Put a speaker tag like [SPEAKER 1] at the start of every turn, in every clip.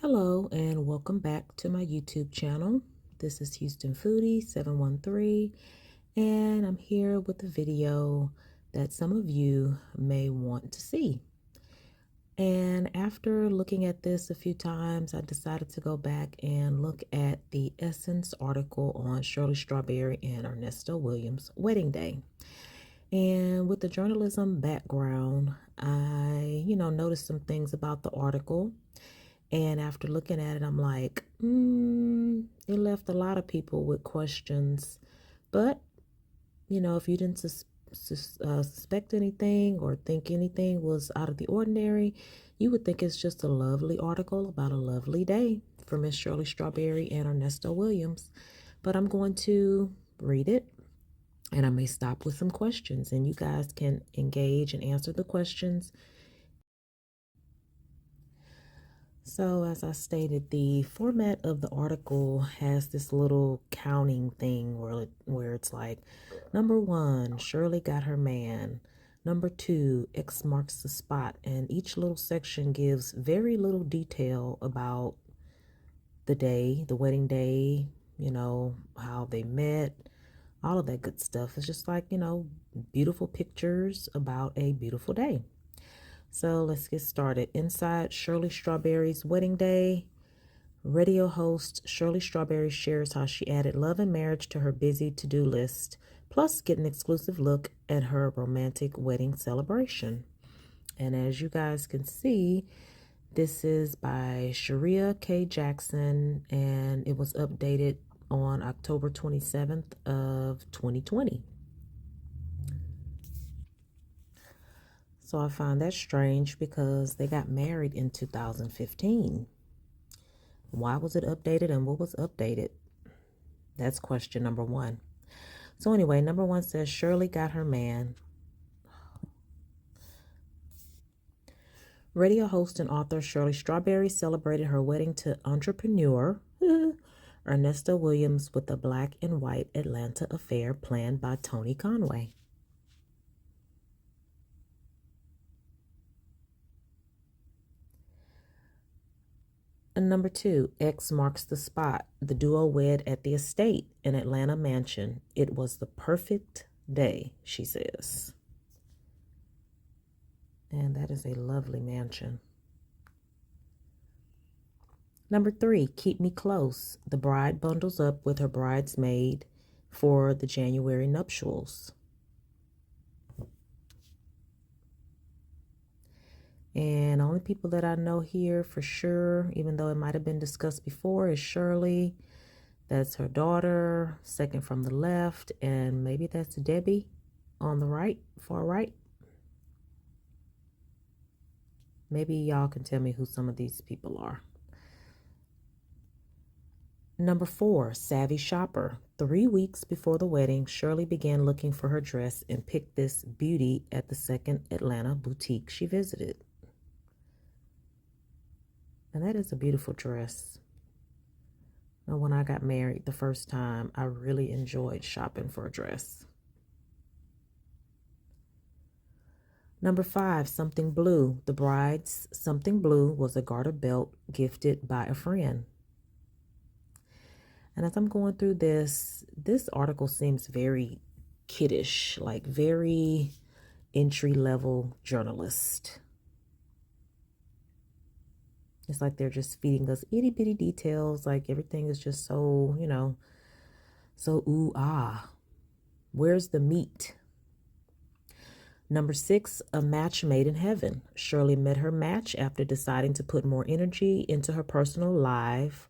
[SPEAKER 1] Hello and welcome back to my YouTube channel. This is Houston Foodie 713 and I'm here with a video that some of you may want to see. And after looking at this a few times, I decided to go back and look at the Essence article on Shirley Strawberry and Ernesto Williams' wedding day. And with the journalism background, I, noticed some things about the article. And after looking at it, I'm like, it left a lot of people with questions. But, if you didn't suspect anything or think anything was out of the ordinary, you would think it's just a lovely article about a lovely day for Miss Shirley Strawberry and Ernesto Williams. But I'm going to read it. And I may stop with some questions, and you guys can engage and answer the questions. So as I stated, the format of the article has this little counting thing where it's like, number 1, Shirley got her man. Number 2, X marks the spot. And each little section gives very little detail about the day, the wedding day, how they met, all of that good stuff. It's just like, beautiful pictures about a beautiful day. So let's get started. Inside Shirley Strawberry's wedding day, radio host Shirley Strawberry shares how she added love and marriage to her busy to-do list, plus get an exclusive look at her romantic wedding celebration. And as you guys can see, this is by Charreah K. Jackson, and it was updated on October 27th of 2020. So I find that strange because they got married in 2015. Why was it updated and what was updated? That's question number 1. So anyway, number 1 says Shirley got her man. Radio host and author Shirley Strawberry celebrated her wedding to entrepreneur Ernesto Williams with a black and white Atlanta affair planned by Tony Conway. And number 2, X marks the spot. The duo wed at the estate in Atlanta mansion. It was the perfect day, she says. And that is a lovely mansion. Number 3, keep me close. The bride bundles up with her bridesmaid for the January nuptials. And the only people that I know here for sure, even though it might have been discussed before, is Shirley. That's her daughter, second from the left, and maybe that's Debbie on the right, far right. Maybe y'all can tell me who some of these people are. Number 4, savvy shopper. 3 weeks before the wedding, Shirley began looking for her dress and picked this beauty at the second Atlanta boutique she visited. And that is a beautiful dress. Now, when I got married the first time, I really enjoyed shopping for a dress. Number 5, something blue. The bride's something blue was a garter belt gifted by a friend. And as I'm going through this article seems very kiddish, like very entry-level journalist. It's like they're just feeding us itty-bitty details, like everything is just so, so ooh-ah. Where's the meat? Number 6, a match made in heaven. Shirley met her match after deciding to put more energy into her personal life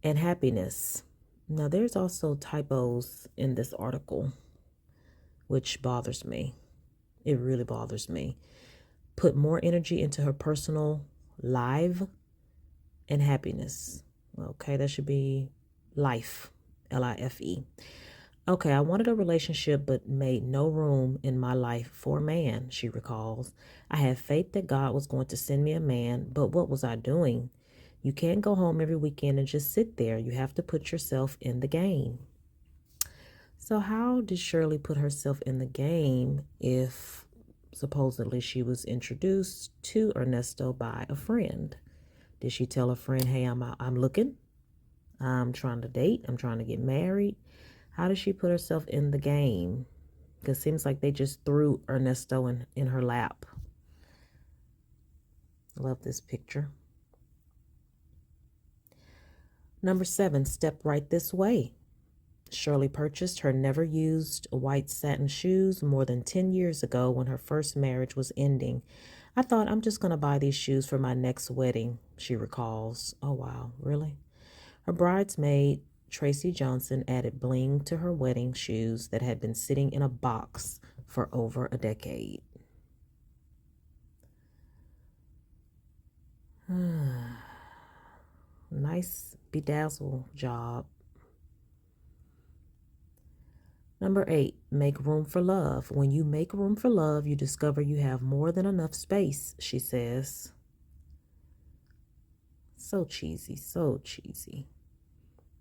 [SPEAKER 1] and happiness. Now, there's also typos in this article, which bothers me. It really bothers me. Put more energy into her personal life and happiness. Okay, that should be life, L-I-F-E. Okay, I wanted a relationship but made no room in my life for a man, she recalls. I had faith that God was going to send me a man, but what was I doing? You can't go home every weekend and just sit there. You have to put yourself in the game. So how did Shirley put herself in the game if supposedly she was introduced to Ernesto by a friend? Did she tell a friend, hey, I'm looking, I'm trying to date, I'm trying to get married? How did she put herself in the game? Because it seems like they just threw Ernesto in her lap. Love this picture. Number 7, step right this way. Shirley purchased her never-used white satin shoes more than 10 years ago when her first marriage was ending. I thought, I'm just going to buy these shoes for my next wedding, she recalls. Oh, wow, really? Her bridesmaid, Tracy Johnson, added bling to her wedding shoes that had been sitting in a box for over a decade. Nice bedazzle job. Number 8, make room for love. When you make room for love, you discover you have more than enough space, she says. So cheesy, so cheesy.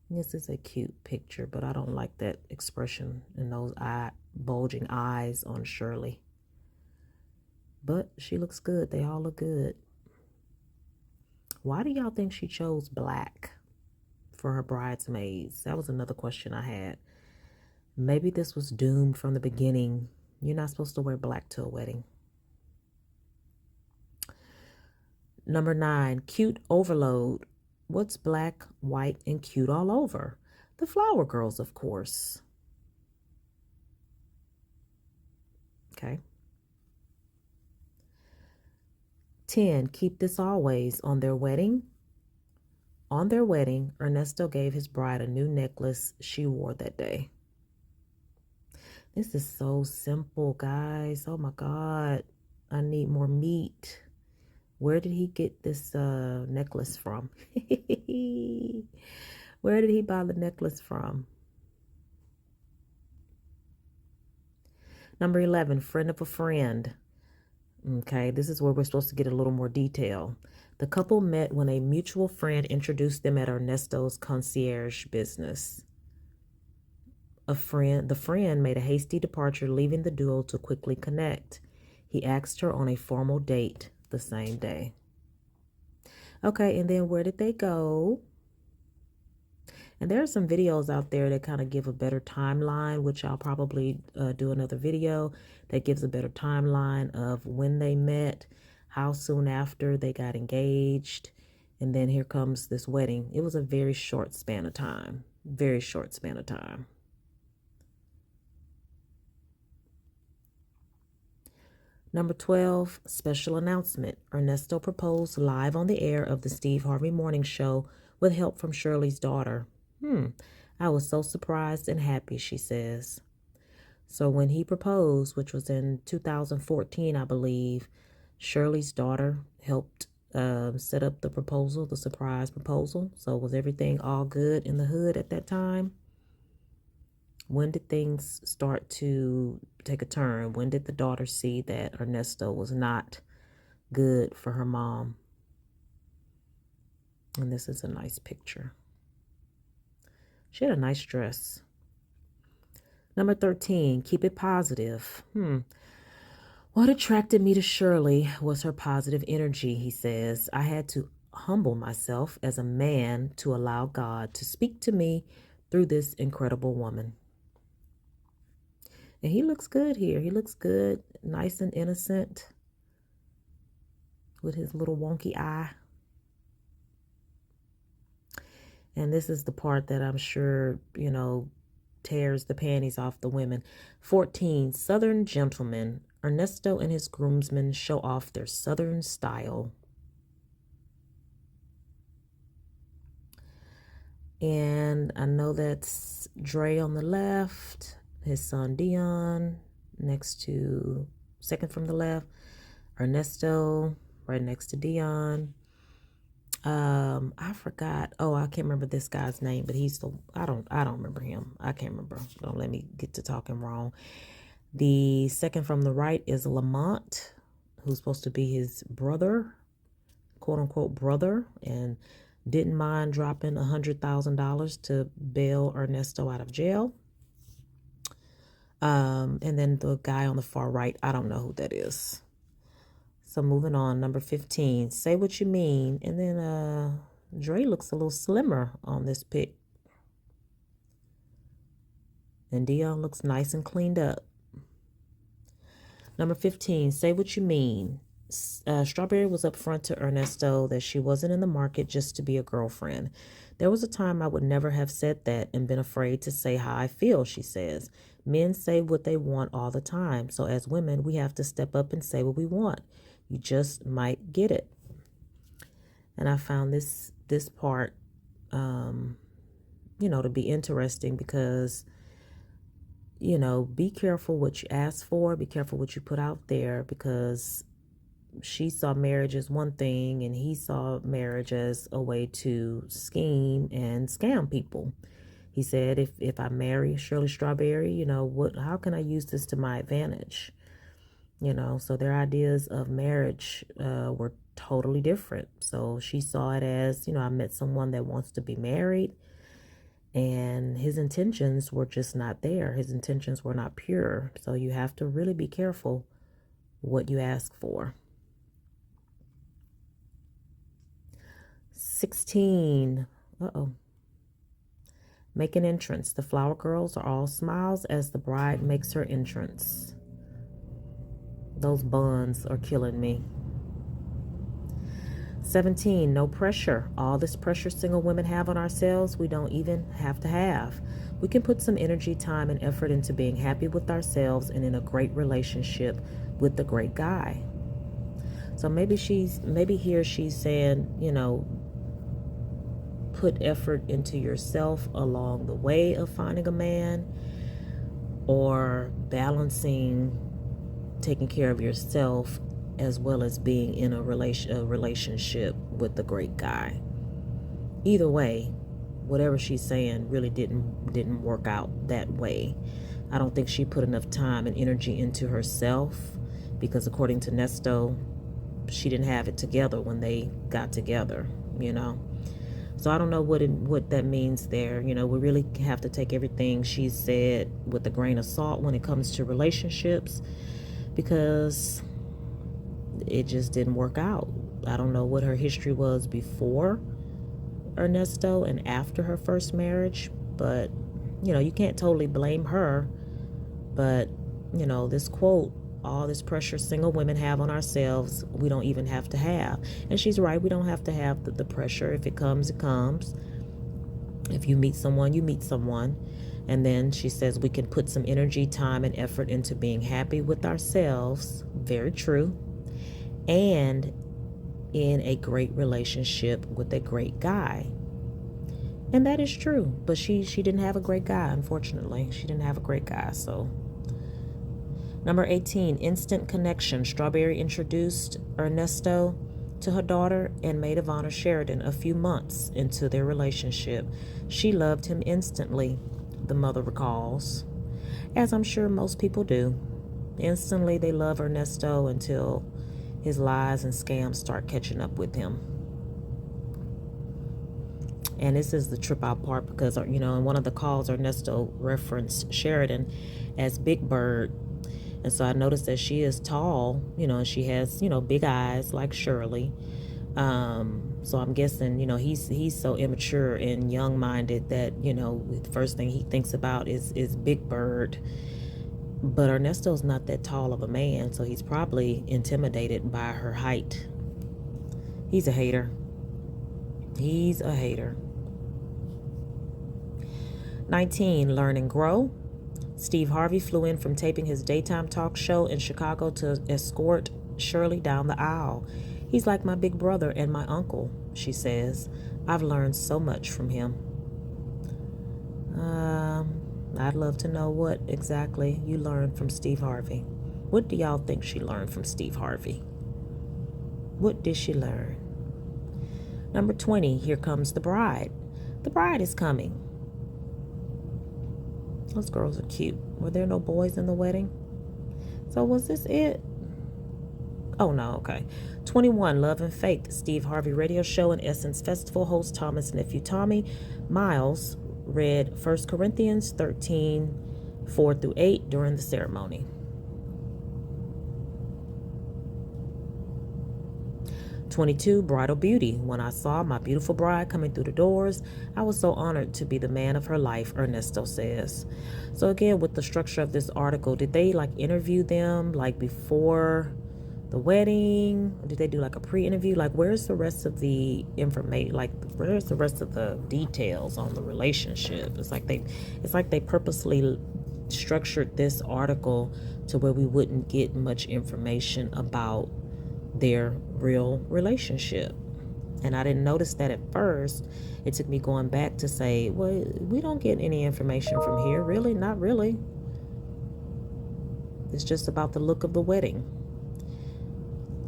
[SPEAKER 1] This is a cute picture, but I don't like that expression and those bulging eyes on Shirley. But she looks good. They all look good. Why do y'all think she chose black for her bridesmaids? That was another question I had. Maybe this was doomed from the beginning. You're not supposed to wear black to a wedding. Number 9, cute overload. What's black, white, and cute all over? The Flower Girls, of course. Okay. 10, keep this always. On their wedding, Ernesto gave his bride a new necklace she wore that day. This is so simple, guys. Oh my God. I need more meat. Where did he get this necklace from? Where did he buy the necklace from? Number 11, friend of a friend. Okay, this is where we're supposed to get a little more detail. The couple met when a mutual friend introduced them at Ernesto's concierge business. The friend made a hasty departure, leaving the duo to quickly connect. He asked her on a formal date the same day. Okay, and then where did they go? And there are some videos out there that kind of give a better timeline, which I'll probably do another video that gives a better timeline of when they met, how soon after they got engaged, and then here comes this wedding. It was a very short span of time. Very short span of time. Number 12, special announcement. Ernesto proposed live on the air of the Steve Harvey Morning Show with help from Shirley's daughter. I was so surprised and happy, she says. So when he proposed, which was in 2014, I believe, Shirley's daughter helped set up the proposal, the surprise proposal. So was everything all good in the hood at that time? When did things start to take a turn? When did the daughter see that Ernesto was not good for her mom? And this is a nice picture. She had a nice dress. Number 13, keep it positive. What attracted me to Shirley was her positive energy, he says. I had to humble myself as a man to allow God to speak to me through this incredible woman. And he looks good here. He looks good, nice and innocent with his little wonky eye. And this is the part that I'm sure, tears the panties off the women. 14, Southern gentlemen. Ernesto and his groomsmen show off their Southern style. And I know that's Dre on the left, his son Dion second from the left, Ernesto right next to Dion. I forgot. Oh, I can't remember this guy's name, but I don't remember him. I can't remember. Don't let me get to talking wrong. The second from the right is Lamont, who's supposed to be his brother, quote unquote brother, and didn't mind dropping $100,000 to bail Ernesto out of jail. And then the guy on the far right, I don't know who that is. So moving on, number 15, say what you mean. And then Dre looks a little slimmer on this pic. And Dion looks nice and cleaned up. Number 15, say what you mean. Strawberry was upfront to Ernesto that she wasn't in the market just to be a girlfriend. There was a time I would never have said that and been afraid to say how I feel, she says. Men say what they want all the time. So as women, we have to step up and say what we want. You just might get it. And I found this part, to be interesting because, be careful what you ask for. Be careful what you put out there, because she saw marriage as one thing and he saw marriage as a way to scheme and scam people. He said, if I marry Shirley Strawberry, how can I use this to my advantage? So their ideas of marriage were totally different. So she saw it as, I met someone that wants to be married, and his intentions were just not there. His intentions were not pure. So you have to really be careful what you ask for. 16. Make an entrance. The flower girls are all smiles as the bride makes her entrance. Those buns are killing me. 17, no pressure. All this pressure single women have on ourselves, we don't even have to have. We can put some energy, time, and effort into being happy with ourselves and in a great relationship with the great guy. So maybe here she's saying, put effort into yourself along the way of finding a man, or balancing taking care of yourself as well as being in a relationship with the great guy. Either way, whatever she's saying really didn't work out that way. I don't think she put enough time and energy into herself, because according to Ernesto, she didn't have it together when they got together, So I don't know what that means there. We really have to take everything she said with a grain of salt when it comes to relationships, because it just didn't work out. I don't know what her history was before Ernesto and after her first marriage, but you can't totally blame her. But this quote, all this pressure single women have on ourselves, we don't even have to have. And she's right, we don't have to have the pressure. If it comes, it comes. If you meet someone, you meet someone. And then she says we can put some energy, time, and effort into being happy with ourselves. Very true. And in a great relationship with a great guy. And that is true. But she didn't have a great guy, unfortunately. She didn't have a great guy. So number 18, instant connection. Strawberry introduced Ernesto to her daughter and maid of honor Sheridan a few months into their relationship. She loved him instantly, the mother recalls, as I'm sure most people do. Instantly, they love Ernesto until his lies and scams start catching up with him. And this is the trip out part, because, in one of the calls, Ernesto referenced Sheridan as Big Bird. And so I noticed that she is tall, and she has, big eyes like Shirley. So I'm guessing, he's so immature and young-minded that, the first thing he thinks about is Big Bird. But Ernesto's not that tall of a man, so he's probably intimidated by her height. He's a hater. He's a hater. 19, learn and grow. Steve Harvey flew in from taping his daytime talk show in Chicago to escort Shirley down the aisle. He's like my big brother and my uncle, she says. I've learned so much from him. I'd love to know what exactly you learned from Steve Harvey. What do y'all think she learned from Steve Harvey? What did she learn? Number 20, here comes the bride. The bride is coming. Those girls are cute. Were there no boys in the wedding? So was this it? Oh, no, okay. 21, Love and Faith, Steve Harvey radio show and Essence Festival host Thomas' nephew Tommy Miles read 1 Corinthians 13, 4 through 8 during the ceremony. 22, bridal beauty. When I saw my beautiful bride coming through the doors, I was so honored to be the man of her life, Ernesto says. So again, with the structure of this article, did they like interview them like before the wedding? Or did they do like a pre-interview? Like, where's the rest of the information? Like, where's the rest of the details on the relationship? It's like they purposely structured this article to where we wouldn't get much information about their real relationship. And I didn't notice that at first. It took me going back to say, well, we don't get any information from here. Really? Not really. It's just about the look of the wedding.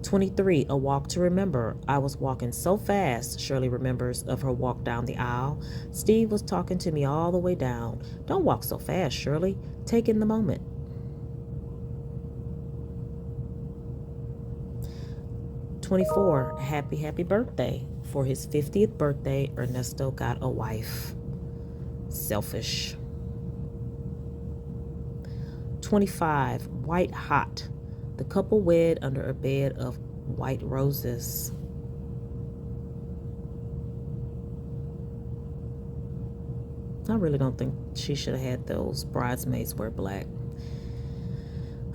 [SPEAKER 1] 23, a walk to remember. I was walking so fast, Shirley remembers of her walk down the aisle. Steve was talking to me all the way down. Don't walk so fast, Shirley. Take in the moment. 24, happy birthday. For his 50th birthday, Ernesto got a wife. Selfish. 25, white hot. The couple wed under a bed of white roses. I really don't think she should have had those bridesmaids wear black.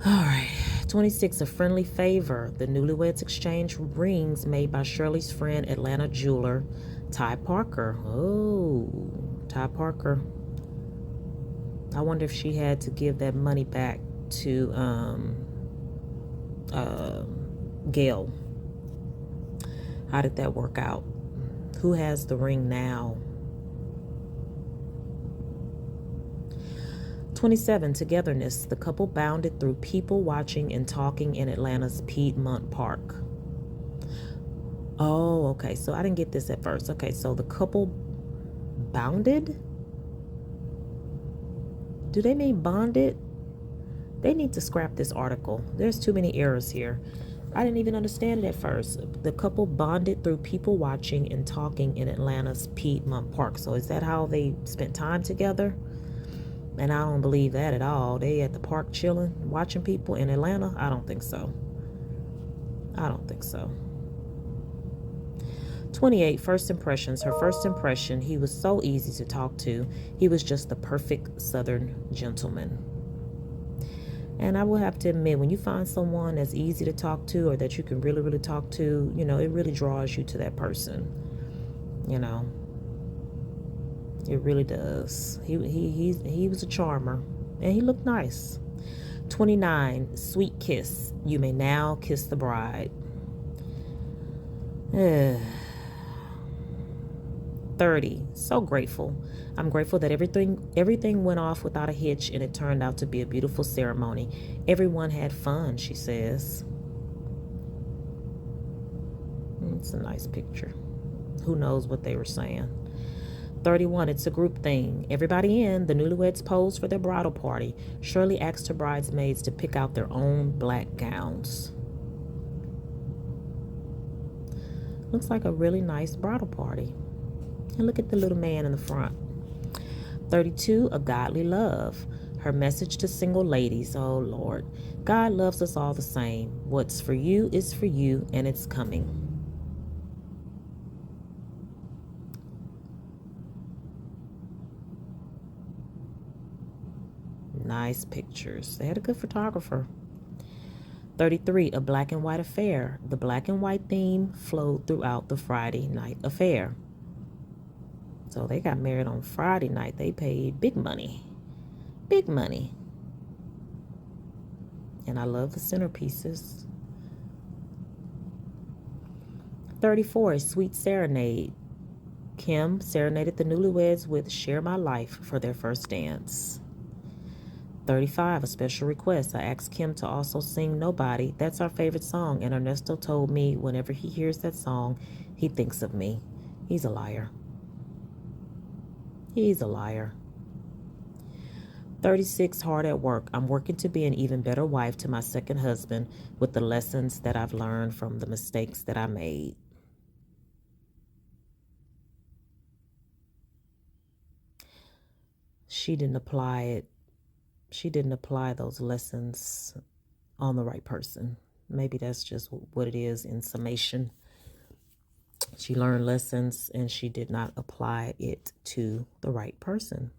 [SPEAKER 1] All right. 26, a friendly favor. The newlyweds exchange rings made by Shirley's friend, Atlanta jeweler, Ty Parker. Oh, Ty Parker. I wonder if she had to give that money back to Gail. How did that work out? Who has the ring now? 27, togetherness. The couple bounded through people watching and talking in Atlanta's Piedmont Park. Oh, okay. So I didn't get this at first. Okay, so the couple bounded? Do they mean bonded? They need to scrap this article. There's too many errors here. I didn't even understand it at first. The couple bonded through people watching and talking in Atlanta's Piedmont Park. So is that how they spent time together? And I don't believe that at all. They at the park chilling, watching people in Atlanta? I don't think so. I don't think so. 28, first impressions. Her first impression, he was so easy to talk to. He was just the perfect Southern gentleman. And I will have to admit, when you find someone that's easy to talk to or that you can really, really talk to, you know, it really draws you to that person. You know, it really does. He was a charmer, and he looked nice. 29, sweet kiss. You may now kiss the bride. 30, so grateful. I'm grateful that everything went off without a hitch, and it turned out to be a beautiful ceremony. Everyone had fun, she says. It's a nice picture. Who knows what they were saying. 31, it's a group thing. Everybody in. The newlyweds posed for their bridal party. Shirley asked her bridesmaids to pick out their own black gowns. Looks like a really nice bridal party. And look at the little man in the front. 32, a godly love. Her message to single ladies. Oh, Lord. God loves us all the same. What's for you is for you, and it's coming. Nice pictures. They had a good photographer. 33, a black and white affair. The black and white theme flowed throughout the Friday night affair. So they got married on Friday night. They paid big money. Big money. And I love the centerpieces. 34, a sweet serenade. Kim serenaded the newlyweds with Share My Life for their first dance. 35, a special request. I asked Kim to also sing Nobody. That's our favorite song. And Ernesto told me whenever he hears that song, he thinks of me. He's a liar. He's a liar. 36, hard at work. I'm working to be an even better wife to my second husband with the lessons that I've learned from the mistakes that I made. She didn't apply it. She didn't apply those lessons on the right person. Maybe that's just what it is in summation. She learned lessons and she did not apply it to the right person.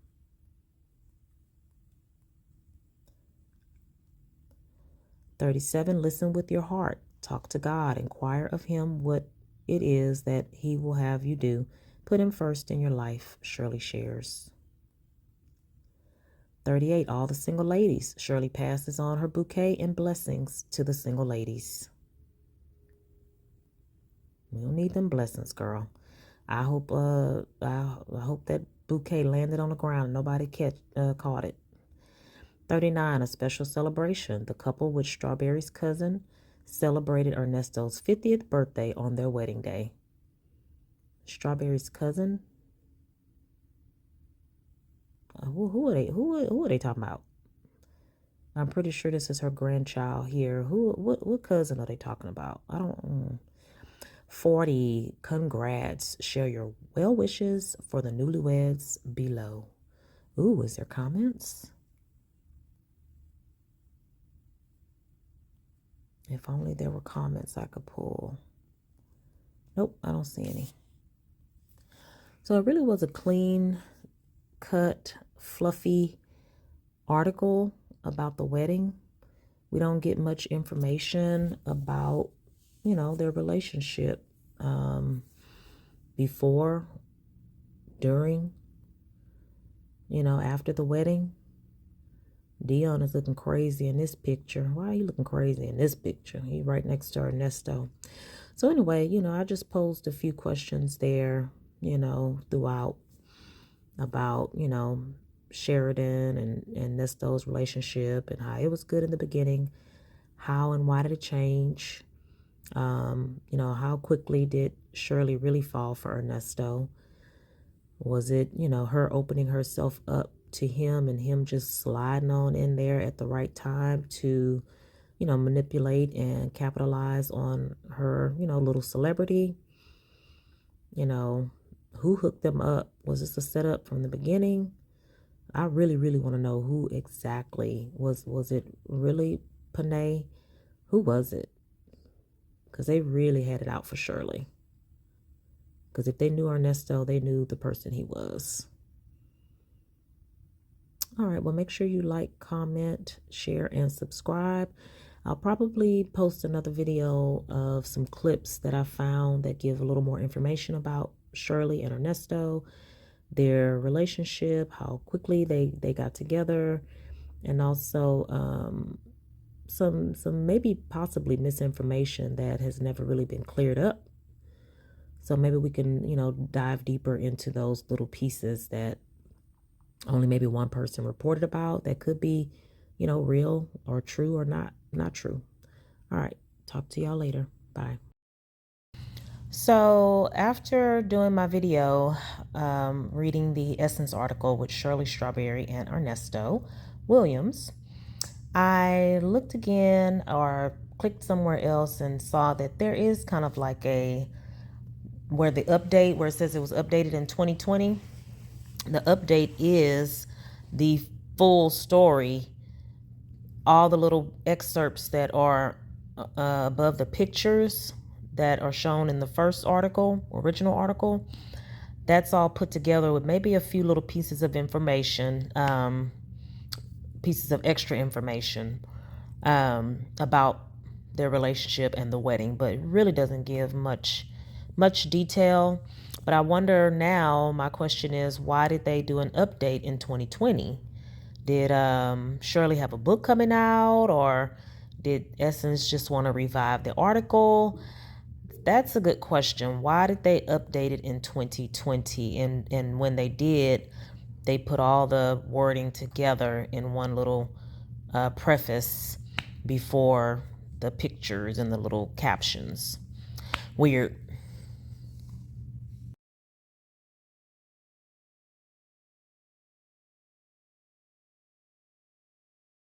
[SPEAKER 1] "37, listen with your heart. Talk to God. Inquire of him what it is that he will have you do. Put him first in your life," Shirley shares. 38, all the single ladies. Shirley passes on her bouquet and blessings to the single ladies. We don't need them blessings, girl. I hope that bouquet landed on the ground and nobody caught it. 39, a special celebration. The couple with Strawberry's cousin celebrated Ernesto's 50th birthday on their wedding day. Strawberry's cousin? Who are they talking about? I'm pretty sure this is her grandchild here. What cousin are they talking about? I don't. 40, congrats. Share your well wishes for the newlyweds below. Ooh, is there comments? If only there were comments I could pull. Nope, I don't see any. So it really was a clean cut, fluffy article about the wedding. We don't get much information about, their relationship before, during, after the wedding. Dion is looking crazy in this picture. Why are you looking crazy in this picture? He's right next to Ernesto. So anyway, I just posed a few questions there, throughout about, Sheridan and Ernesto's relationship and how it was good in the beginning. How and why did it change? How quickly did Shirley really fall for Ernesto? Was it, her opening herself up to him and him just sliding on in there at the right time to, manipulate and capitalize on her, little celebrity? Who hooked them up? Was this a setup from the beginning? I really, really want to know who exactly was it really Panay? Who was it? Because they really had it out for Shirley. Because if they knew Ernesto, they knew the person he was. All right, well, make sure you like, comment, share, and subscribe. I'll probably post another video of some clips that I found that give a little more information about Shirley and Ernesto, their relationship, how quickly they got together, and also some maybe possibly misinformation that has never really been cleared up. So maybe we can, dive deeper into those little pieces that only maybe one person reported about that could be, real or true or not true. All right. Talk to y'all later. Bye. So after doing my video, reading the Essence article with Shirley Strawberry and Ernesto Williams, I looked again or clicked somewhere else and saw that there is kind of like where it says it was updated in 2020. The update is the full story, all the little excerpts that are above the pictures that are shown in the first original article. That's all put together with maybe a few little pieces of information, pieces of extra information about their relationship and the wedding, but it really doesn't give much detail. But I wonder now, my question is, why did they do an update in 2020? Did Shirley have a book coming out, or did Essence just want to revive the article? That's a good question. Why did they update it in 2020? And when they did, they put all the wording together in one little preface before the pictures and the little captions. Weird.